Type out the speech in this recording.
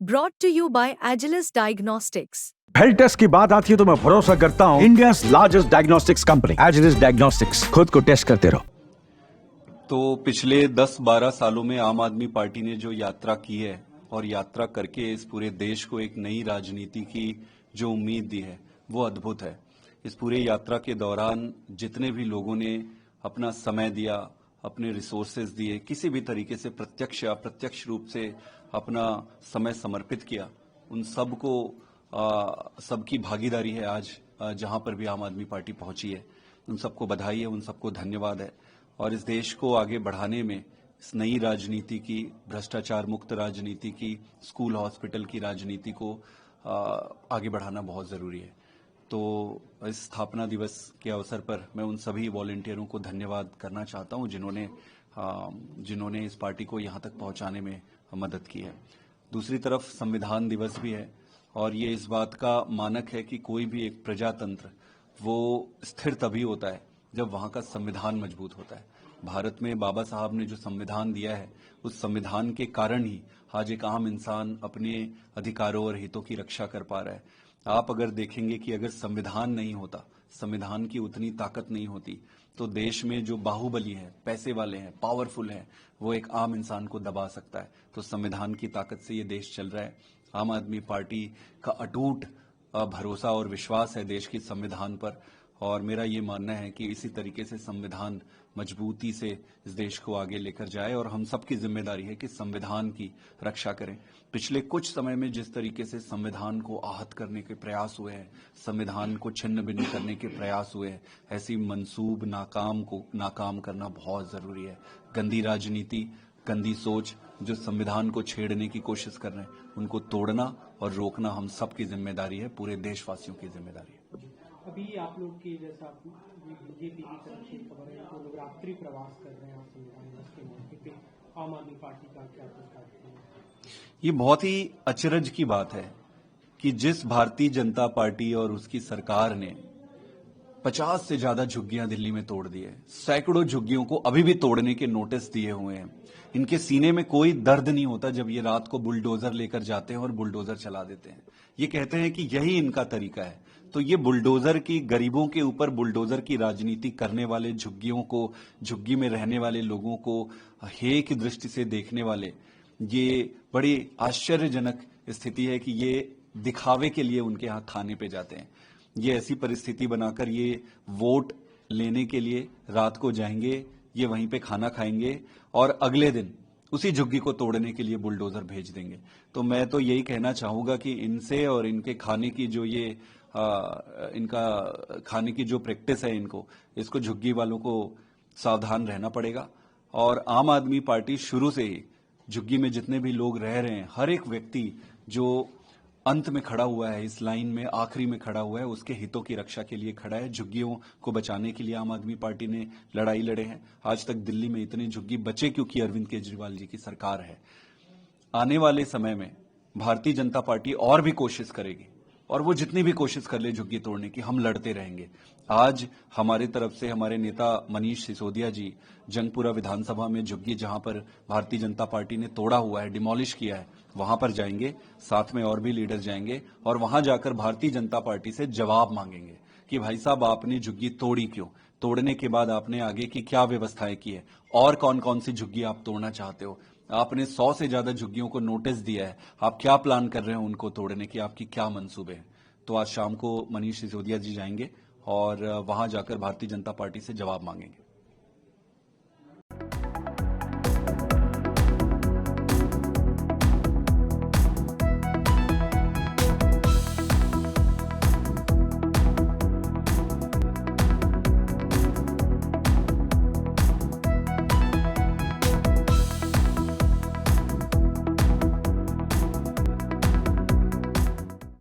Brought to you by Agilus Diagnostics. Health test की बात आती है तो मैं भरोसा करता हूँ India largest diagnostics company Agilus diagnostics. खुद को टेस्ट करते रहो। तो पिछले 10-12 सालों में आम आदमी पार्टी ने जो यात्रा की है और यात्रा करके इस पूरे देश को एक नई राजनीति की जो उम्मीद दी है वो अद्भुत है। इस पूरे यात्रा के दौरान जितने भी लोगों ने अपना समय दिया, अपने रिसोर्सेज दिए, किसी भी तरीके से प्रत्यक्ष या अप्रत्यक्ष रूप से अपना समय समर्पित किया, उन सबको सबकी भागीदारी है आज जहां पर भी आम आदमी पार्टी पहुंची है। उन सबको बधाई है, उन सबको धन्यवाद है। और इस देश को आगे बढ़ाने में इस नई राजनीति की, भ्रष्टाचार मुक्त राजनीति की, स्कूल हॉस्पिटल की राजनीति को आगे बढ़ाना बहुत जरूरी है। तो इस स्थापना दिवस के अवसर पर मैं उन सभी वॉलंटियरों को धन्यवाद करना चाहता हूं जिन्होंने इस पार्टी को यहां तक पहुंचाने में मदद की है। दूसरी तरफ संविधान दिवस भी है और ये इस बात का मानक है कि कोई भी एक प्रजातंत्र वो स्थिर तभी होता है जब वहां का संविधान मजबूत होता है। भारत में बाबा साहब ने जो संविधान दिया है, उस संविधान के कारण ही आज एक आम इंसान अपने अधिकारों और हितों की रक्षा कर पा रहा है। आप अगर देखेंगे कि अगर संविधान नहीं होता, संविधान की उतनी ताकत नहीं होती, तो देश में जो बाहुबली है, पैसे वाले हैं, पावरफुल हैं, वो एक आम इंसान को दबा सकता है। तो संविधान की ताकत से ये देश चल रहा है। आम आदमी पार्टी का अटूट भरोसा और विश्वास है देश के संविधान पर, और मेरा ये मानना है कि इसी तरीके से संविधान मजबूती से इस देश को आगे लेकर जाए और हम सबकी जिम्मेदारी है कि संविधान की रक्षा करें। पिछले कुछ समय में जिस तरीके से संविधान को आहत करने के प्रयास हुए हैं, संविधान को छिन्न भिन्न करने के प्रयास हुए हैं, ऐसी मंसूब नाकाम करना बहुत जरूरी है। गंदी राजनीति, गंदी सोच जो संविधान को छेड़ने की कोशिश कर रहे हैं, उनको तोड़ना और रोकना हम सबकी जिम्मेदारी है, पूरे देशवासियों की जिम्मेदारी है। अभी आप लोग की जैसा बीजेपी की तरफ से खबर है, तो लोग रात्रि प्रवास कर रहे हैं आप संविधान दिवस के मौके पे, आम आदमी पार्टी का क्या प्रस्ताव है? ये बहुत ही अचरज की बात है कि जिस भारतीय जनता पार्टी और उसकी सरकार ने 50 से ज्यादा झुग्गियां दिल्ली में तोड़ दी है, सैकड़ों झुग्गियों को अभी भी तोड़ने के नोटिस दिए हुए हैं। इनके सीने में कोई दर्द नहीं होता जब ये रात को बुलडोजर लेकर जाते हैं और बुलडोजर चला देते हैं। ये कहते हैं कि यही इनका तरीका है। तो ये बुलडोजर की, गरीबों के ऊपर बुलडोजर की राजनीति करने वाले, झुग्गियों को, झुग्गी में रहने वाले लोगों को हेय की दृष्टि से देखने वाले, ये बड़ी आश्चर्यजनक स्थिति है कि ये दिखावे के लिए उनके यहाँ खाने पे जाते हैं। ये ऐसी परिस्थिति बनाकर ये वोट लेने के लिए रात को जाएंगे, ये वहीं पे खाना खाएंगे और अगले दिन उसी झुग्गी को तोड़ने के लिए बुलडोजर भेज देंगे। तो मैं तो यही कहना चाहूंगा कि इनसे और इनके खाने की जो इनका खाने की जो प्रैक्टिस है, इसको झुग्गी वालों को सावधान रहना पड़ेगा। और आम आदमी पार्टी शुरू से ही झुग्गी में जितने भी लोग रह रहे हैं, हर एक व्यक्ति जो अंत में खड़ा हुआ है, इस लाइन में आखिरी में खड़ा हुआ है, उसके हितों की रक्षा के लिए खड़ा है। झुग्गियों को बचाने के लिए आम आदमी पार्टी ने लड़ाई लड़े हैं। आज तक दिल्ली में इतने झुग्गी बचे क्योंकि अरविंद केजरीवाल जी की सरकार है। आने वाले समय में भारतीय जनता पार्टी और भी कोशिश करेगी, और वो जितनी भी कोशिश कर ले झुग्गी तोड़ने की, हम लड़ते रहेंगे। आज हमारी तरफ से हमारे नेता मनीष सिसोदिया जी जंगपुरा विधानसभा में झुग्गी जहां पर भारतीय जनता पार्टी ने तोड़ा हुआ है, डिमोलिश किया है, वहां पर जाएंगे। साथ में और भी लीडर जाएंगे और वहां जाकर भारतीय जनता पार्टी से जवाब मांगेंगे कि भाई साहब, आपने झुग्गी तोड़ी क्यों? तोड़ने के बाद आपने आगे की क्या व्यवस्थाएं की है? और कौन कौन सी झुग्गी आप तोड़ना चाहते हो? आपने 100 से ज्यादा झुग्गियों को नोटिस दिया है, आप क्या प्लान कर रहे हैं उनको तोड़ने की? आपकी क्या मंसूबे हैं? तो आज शाम को मनीष सिसोदिया जी जाएंगे और वहां जाकर भारतीय जनता पार्टी से जवाब मांगेंगे।